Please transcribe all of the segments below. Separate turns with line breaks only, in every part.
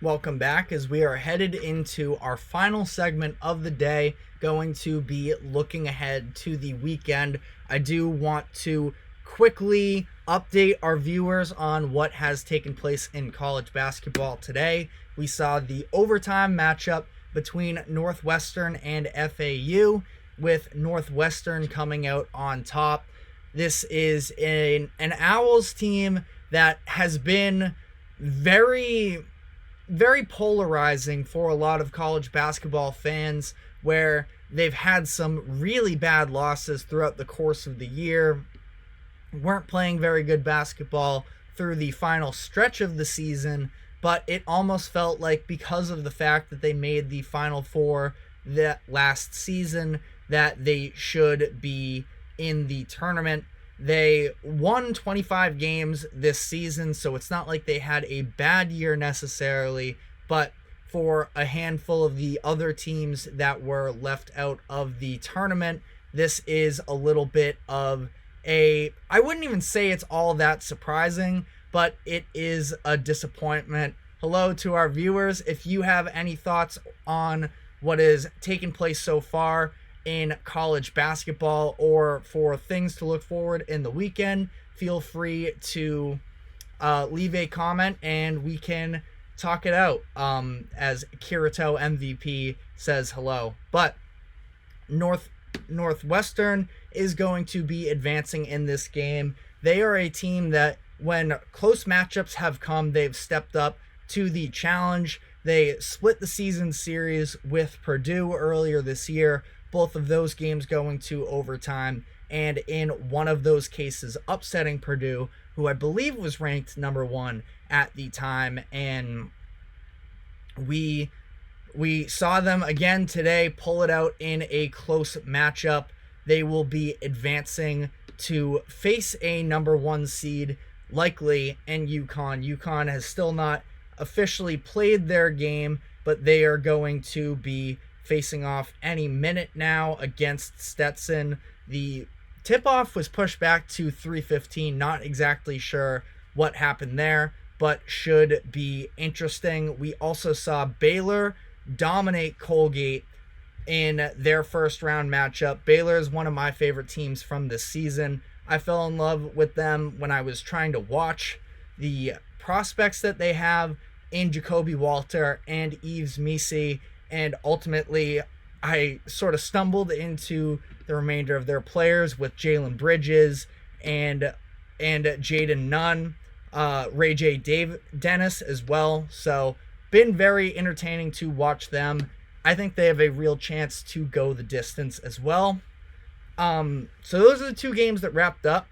Welcome back as we are headed into our final segment of the day, going to be looking ahead to the weekend. I do want to quickly update our viewers on what has taken place in college basketball today. We saw the overtime matchup between Northwestern and FAU, with Northwestern coming out on top. This is an Owls team that has been very polarizing for a lot of college basketball fans, where they've had some really bad losses throughout the course of the year, weren't playing very good basketball through the final stretch of the season, but it almost felt like because of the fact that they made the Final Four that last season that they should be in the tournament. They won 25 games this season, so it's not like they had a bad year necessarily, but for a handful of the other teams that were left out of the tournament, this is a little bit of I wouldn't even say it's all that surprising, but it is a disappointment. Hello to our viewers. If you have any thoughts on what is taking place so far in college basketball, or for things to look forward in the weekend, feel free to leave a comment and we can talk it out, as Kirito MVP says hello. But Northwestern is going to be advancing in this game. They are a team that when close matchups have come, they've stepped up to the challenge. They split the season series with Purdue earlier this year, both of those games going to overtime, and in one of those cases upsetting Purdue, who I believe was ranked number 1 at the time. And we saw them again today pull it out in a close matchup. They will be advancing to face a number 1 seed, likely, in UConn. UConn has still not officially played their game, but they are going to be facing off any minute now against Stetson. The tip-off was pushed back to 3:15. Not exactly sure what happened there, but should be interesting. We also saw Baylor dominate Colgate in their first round matchup. Baylor is one of my favorite teams from this season. I fell in love with them when I was trying to watch the prospects that they have in Jacoby Walter and Yves Missi, and ultimately I sort of stumbled into the remainder of their players with Jalen Bridges and Jaden Nunn, Ray J. Dennis as well. So been very entertaining to watch them. I think they have a real chance to go the distance as well. So those are the two games that wrapped up.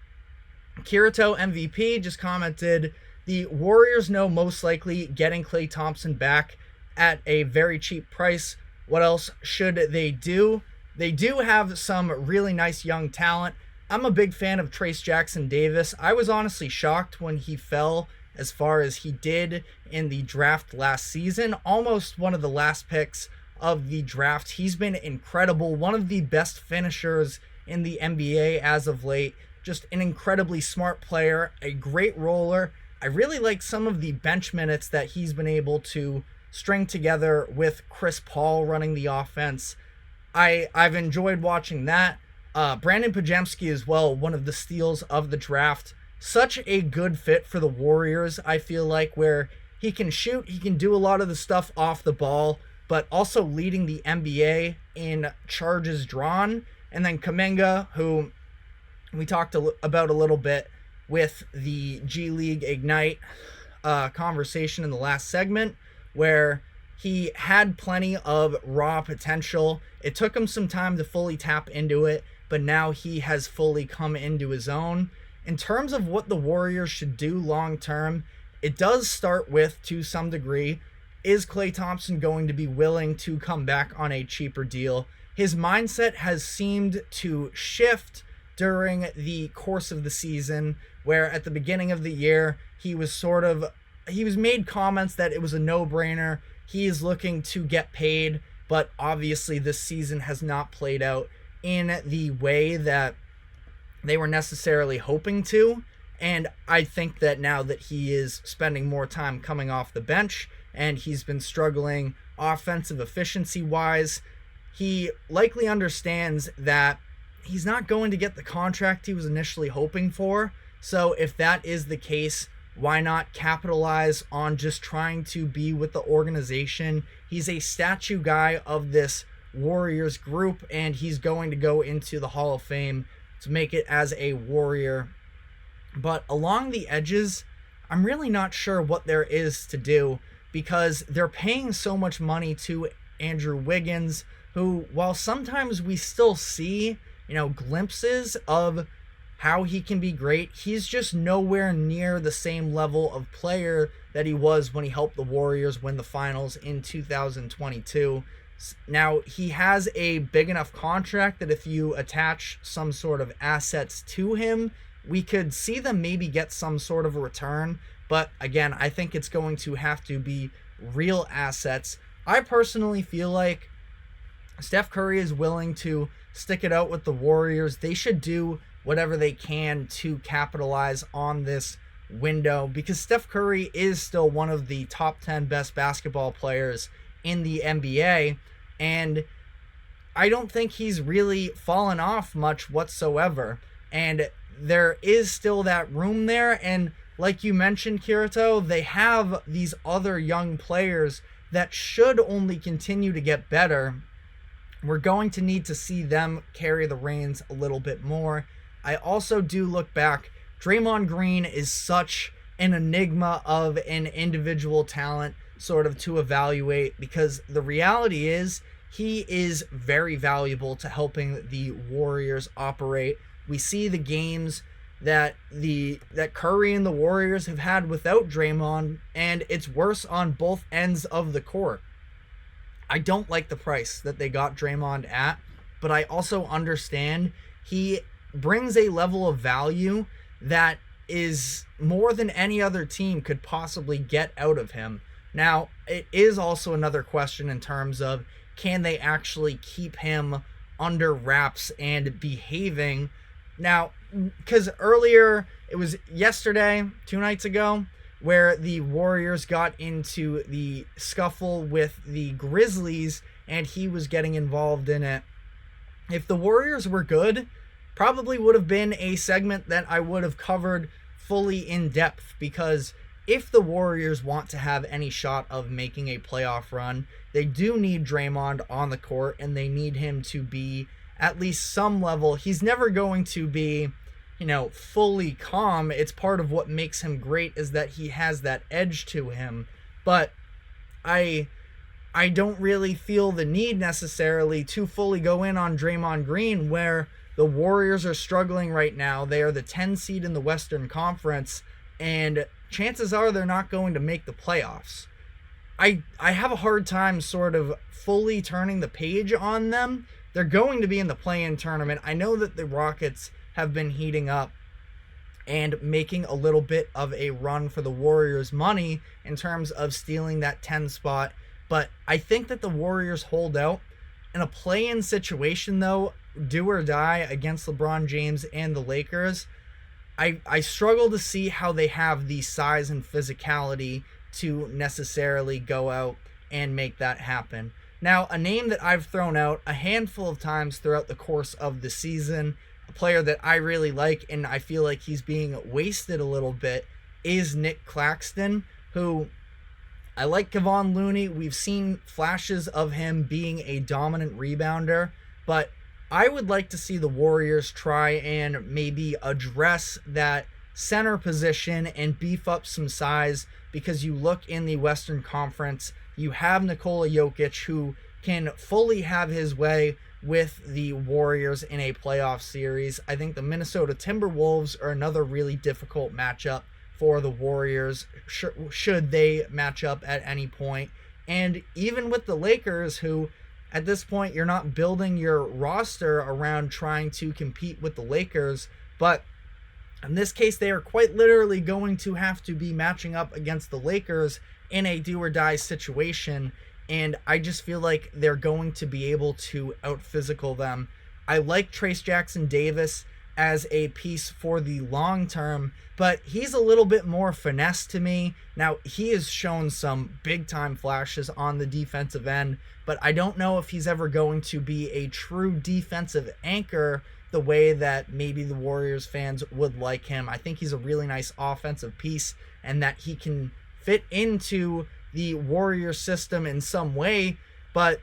Kirito MVP just commented, the Warriors know most likely getting Klay Thompson back at a very cheap price. What else should they do? They do have some really nice young talent. I'm a big fan of Trace Jackson Davis. I was honestly shocked when he fell as far as he did in the draft last season. Almost one of the last picks of the draft. He's been incredible. One of the best finishers in the NBA as of late. Just an incredibly smart player, a great roller. I really like some of the bench minutes that he's been able to string together with Chris Paul running the offense. I've enjoyed watching that. Brandon Pajemski as well, one of the steals of the draft. Such a good fit for the Warriors, I feel like, where he can shoot, he can do a lot of the stuff off the ball, but also leading the NBA in charges drawn. And then Kuminga, who we talked about a little bit with the G League Ignite conversation in the last segment, where he had plenty of raw potential. It took him some time to fully tap into it, but now he has fully come into his own. In terms of what the Warriors should do long term, it does start with, to some degree, is Klay Thompson going to be willing to come back on a cheaper deal? His mindset has seemed to shift during the course of the season, where at the beginning of the year, he was made comments that it was a no-brainer. He is looking to get paid, but obviously this season has not played out in the way that they were necessarily hoping to. And I think that now that he is spending more time coming off the bench, and he's been struggling offensive efficiency wise. He likely understands that he's not going to get the contract he was initially hoping for. So if that is the case, why not capitalize on just trying to be with the organization? He's a statue guy of this Warriors group, and he's going to go into the Hall of Fame to make it as a Warrior. But along the edges, I'm really not sure what there is to do, because they're paying so much money to Andrew Wiggins, who, while sometimes we still see, glimpses of how he can be great, he's just nowhere near the same level of player that he was when he helped the Warriors win the finals in 2022. Now, he has a big enough contract that if you attach some sort of assets to him, we could see them maybe get some sort of a return. But again, I think it's going to have to be real assets. I personally feel like Steph Curry is willing to stick it out with the Warriors. They should do whatever they can to capitalize on this window, because Steph Curry is still one of the top 10 best basketball players in the NBA, and I don't think he's really fallen off much whatsoever. And there is still that room there, and like you mentioned, Kirito, they have these other young players that should only continue to get better. We're going to need to see them carry the reins a little bit more. I also do look back. Draymond Green is such an enigma of an individual talent sort of to evaluate, because the reality is he is very valuable to helping the Warriors operate. We see the games that Curry and the Warriors have had without Draymond, and it's worse on both ends of the court. I don't like the price that they got Draymond at, but I also understand he brings a level of value that is more than any other team could possibly get out of him. Now, it is also another question in terms of, can they actually keep him under wraps and behaving? Now, because earlier, it was yesterday, 2 nights ago, where the Warriors got into the scuffle with the Grizzlies, and he was getting involved in it. If the Warriors were good, probably would have been a segment that I would have covered fully in depth, because if the Warriors want to have any shot of making a playoff run, they do need Draymond on the court, and they need him to be at least some level. He's never going to be, fully calm. It's part of what makes him great, is that he has that edge to him. But I don't really feel the need necessarily to fully go in on Draymond Green, where the Warriors are struggling right now. They are the 10 seed in the Western Conference, and chances are they're not going to make the playoffs. I have a hard time sort of fully turning the page on them. They're going to be in the play-in tournament. I know that the Rockets have been heating up and making a little bit of a run for the Warriors' money in terms of stealing that 10 spot, but I think that the Warriors hold out. In a play-in situation, though, do or die against LeBron James and the Lakers, I struggle to see how they have the size and physicality to necessarily go out and make that happen. Now, a name that I've thrown out a handful of times throughout the course of the season, a player that I really like and I feel like he's being wasted a little bit, is Nick Claxton, who I like. Kevon Looney, we've seen flashes of him being a dominant rebounder, but I would like to see the Warriors try and maybe address that center position and beef up some size, because you look in the Western Conference, you have Nikola Jokic, who can fully have his way with the Warriors in a playoff series. I think the Minnesota Timberwolves are another really difficult matchup for the Warriors, should they match up at any point. And even with the Lakers, who at this point you're not building your roster around trying to compete with the Lakers, but in this case they are quite literally going to have to be matching up against the Lakers in a do-or-die situation, and I just feel like they're going to be able to out-physical them. I like Trace Jackson Davis as a piece for the long term, but he's a little bit more finesse to me. Now, he has shown some big time flashes on the defensive end, but I don't know if he's ever going to be a true defensive anchor the way that maybe the Warriors fans would like him. I think he's a really nice offensive piece and that he can fit into the Warriors system in some way, but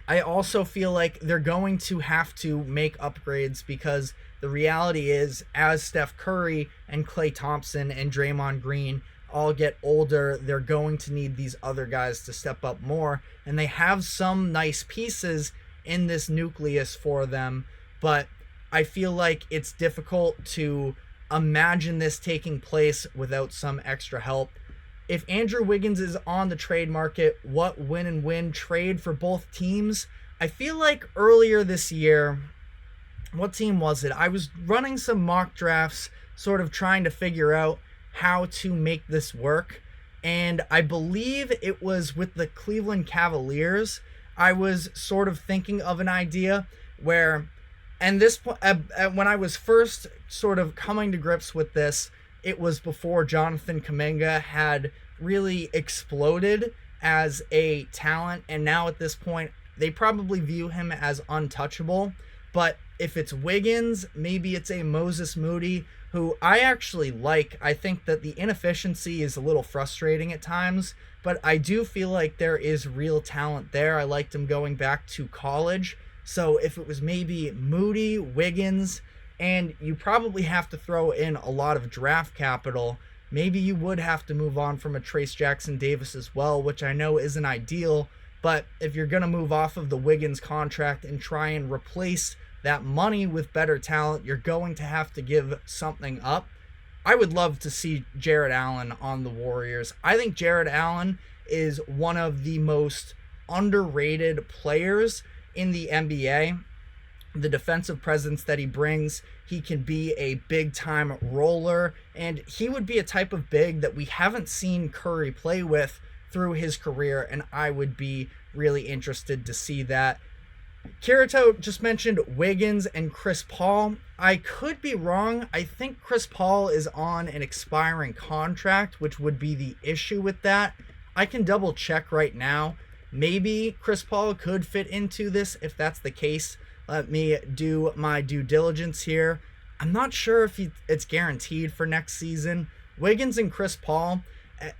I also feel like they're going to have to make upgrades because the reality is, as Steph Curry and Klay Thompson and Draymond Green all get older, they're going to need these other guys to step up more, and they have some nice pieces in this nucleus for them, but I feel like it's difficult to imagine this taking place without some extra help. If Andrew Wiggins is on the trade market, what win-and-win trade for both teams? I feel like earlier this year, what team was it? I was running some mock drafts, sort of trying to figure out how to make this work, and I believe it was with the Cleveland Cavaliers. I was sort of thinking of an idea where, and this when I was first sort of coming to grips with this, it was before Jonathan Kuminga had really exploded as a talent, and now at this point, they probably view him as untouchable. But if it's Wiggins, maybe it's a Moses Moody, who I actually like. I think that the inefficiency is a little frustrating at times, but I do feel like there is real talent there. I liked him going back to college. So if it was maybe Moody, Wiggins, and you probably have to throw in a lot of draft capital, maybe you would have to move on from a Trace Jackson Davis as well, which I know isn't ideal, but if you're going to move off of the Wiggins contract and try and replace that money with better talent, you're going to have to give something up. I would love to see Jarrett Allen on the Warriors. I think Jarrett Allen is one of the most underrated players in the NBA. The defensive presence that he brings, he can be a big-time roller, and he would be a type of big that we haven't seen Curry play with through his career, and I would be really interested to see that. Kirito just mentioned Wiggins and Chris Paul. I could be wrong. I think Chris Paul is on an expiring contract, which would be the issue with that. I can double check right now. Maybe Chris Paul could fit into this. If that's the case, let me do my due diligence here. I'm not sure if it's guaranteed for next season. Wiggins and Chris Paul,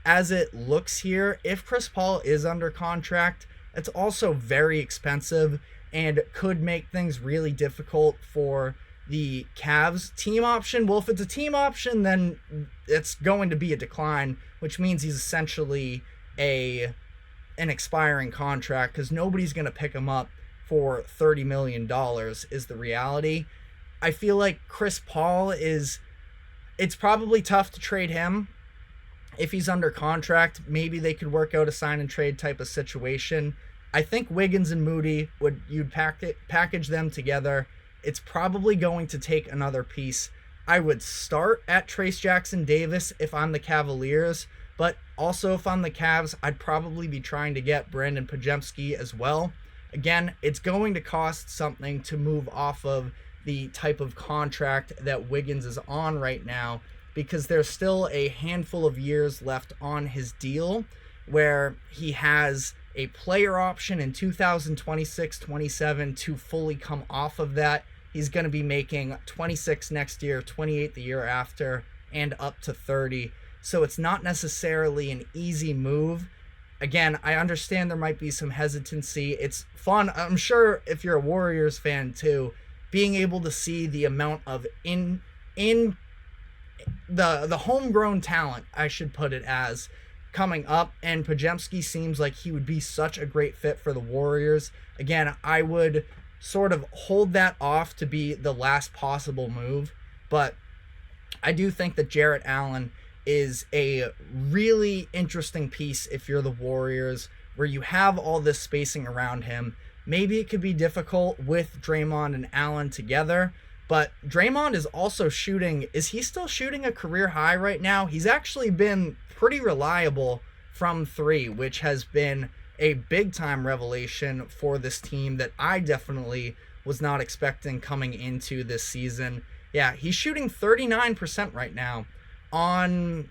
as it looks here, if Chris Paul is under contract, it's also very expensive and could make things really difficult for the Cavs. Team option, well, if it's a team option, then it's going to be a decline, which means he's essentially an expiring contract because nobody's going to pick him up for $30 million is the reality. I feel like Chris Paul it's probably tough to trade him. If he's under contract, maybe they could work out a sign and trade type of situation. I think Wiggins and Moody, you'd package them together. It's probably going to take another piece. I would start at Trace Jackson Davis if I'm the Cavaliers, but also if I'm the Cavs, I'd probably be trying to get Brandon Podziemski as well. Again, it's going to cost something to move off of the type of contract that Wiggins is on right now, because there's still a handful of years left on his deal where he has a player option in 2026-27 to fully come off of that. He's going to be making 26 next year, 28 the year after, and up to 30. So it's not necessarily an easy move. Again, I understand there might be some hesitancy. It's fun. I'm sure if you're a Warriors fan too, being able to see the amount of in the homegrown talent, I should put it as, coming up, and Podziemski seems like he would be such a great fit for the Warriors. Again, I would sort of hold that off to be the last possible move, but I do think that Jarrett Allen is a really interesting piece if you're the Warriors, where you have all this spacing around him. Maybe it could be difficult with Draymond and Allen together, but Draymond is also shooting. Is he still shooting a career high right now? He's actually been pretty reliable from three, which has been a big time revelation for this team that I definitely was not expecting coming into this season. Yeah, he's shooting 39% right now on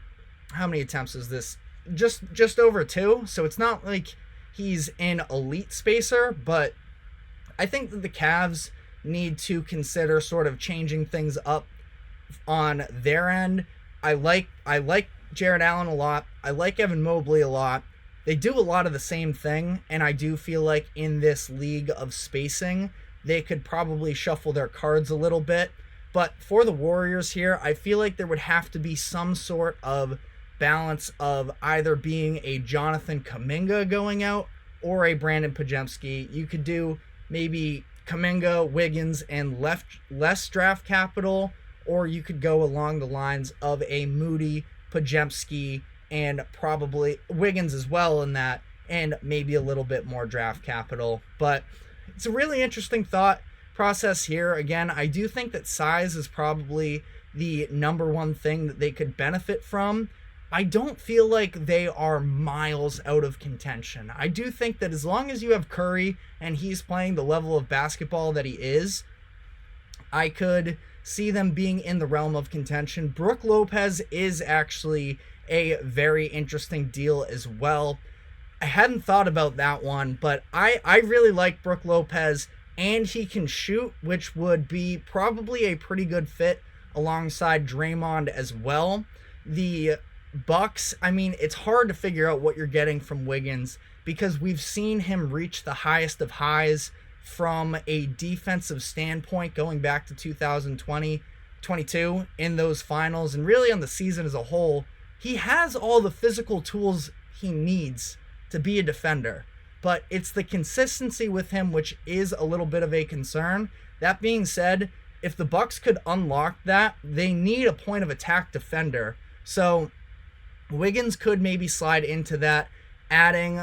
how many attempts is this? Just over 2. So it's not like he's an elite spacer, but I think that the Cavs need to consider sort of changing things up on their end. I like Jared Allen a lot. I like Evan Mobley a lot. They do a lot of the same thing, and I do feel like in this league of spacing, they could probably shuffle their cards a little bit. But for the Warriors here, I feel like there would have to be some sort of balance of either being a Jonathan Kuminga going out or a Brandon Podziemski. You could do maybe Kuminga, Wiggins, and less draft capital, or you could go along the lines of a Moody, Podziemski, and probably Wiggins as well in that, and maybe a little bit more draft capital. But it's a really interesting thought process here. Again, I do think that size is probably the number one thing that they could benefit from. I don't feel like they are miles out of contention. I do think that as long as you have Curry and he's playing the level of basketball that he is, I could see them being in the realm of contention. Brook Lopez is actually a very interesting deal as well. I hadn't thought about that one, but I really like Brook Lopez, and he can shoot, which would be probably a pretty good fit alongside Draymond as well. The Bucks, I mean, it's hard to figure out what you're getting from Wiggins because we've seen him reach the highest of highs from a defensive standpoint going back to 2020-22 in those finals, and really on the season as a whole. He has all the physical tools he needs to be a defender, but it's the consistency with him which is a little bit of a concern. That being said, if the Bucks could unlock that, they need a point of attack defender. So Wiggins could maybe slide into that. Adding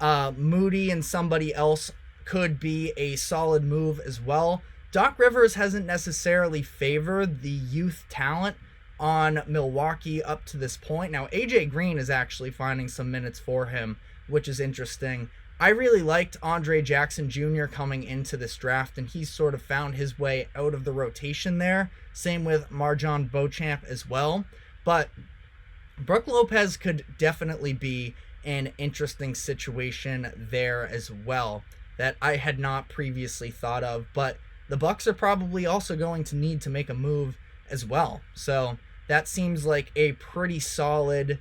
Moody and somebody else could be a solid move as well. Doc Rivers hasn't necessarily favored the youth talent on Milwaukee up to this point. Now, AJ Green is actually finding some minutes for him, which is interesting. I really liked Andre Jackson Jr. coming into this draft, and he's sort of found his way out of the rotation there. Same with Marjon Beauchamp as well. But Brook Lopez could definitely be an interesting situation there as well that I had not previously thought of. But the Bucks are probably also going to need to make a move as well. So that seems like a pretty solid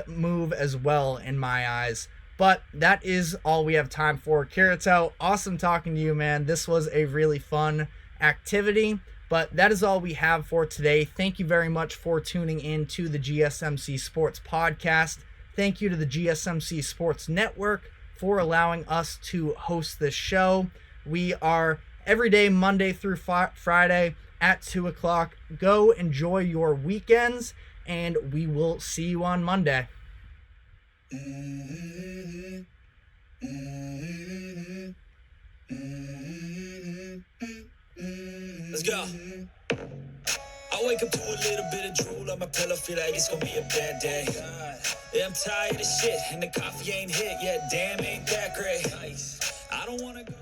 move as well in my eyes. But that is all we have time for. Kirito, awesome talking to you, man. This was a really fun activity. But that is all we have for today. Thank you very much for tuning in to the GSMC Sports Podcast. Thank you to the GSMC Sports Network for allowing us to host this show. We are every day, Monday through Friday at 2 o'clock. Go enjoy your weekends, and we will see you on Monday.
Let's go. I wake up to a little bit of drool on my pillow, feel like it's gonna be a bad day. Yeah, I'm tired of shit, and the coffee ain't hit yet. Damn, ain't that great. I don't wanna go.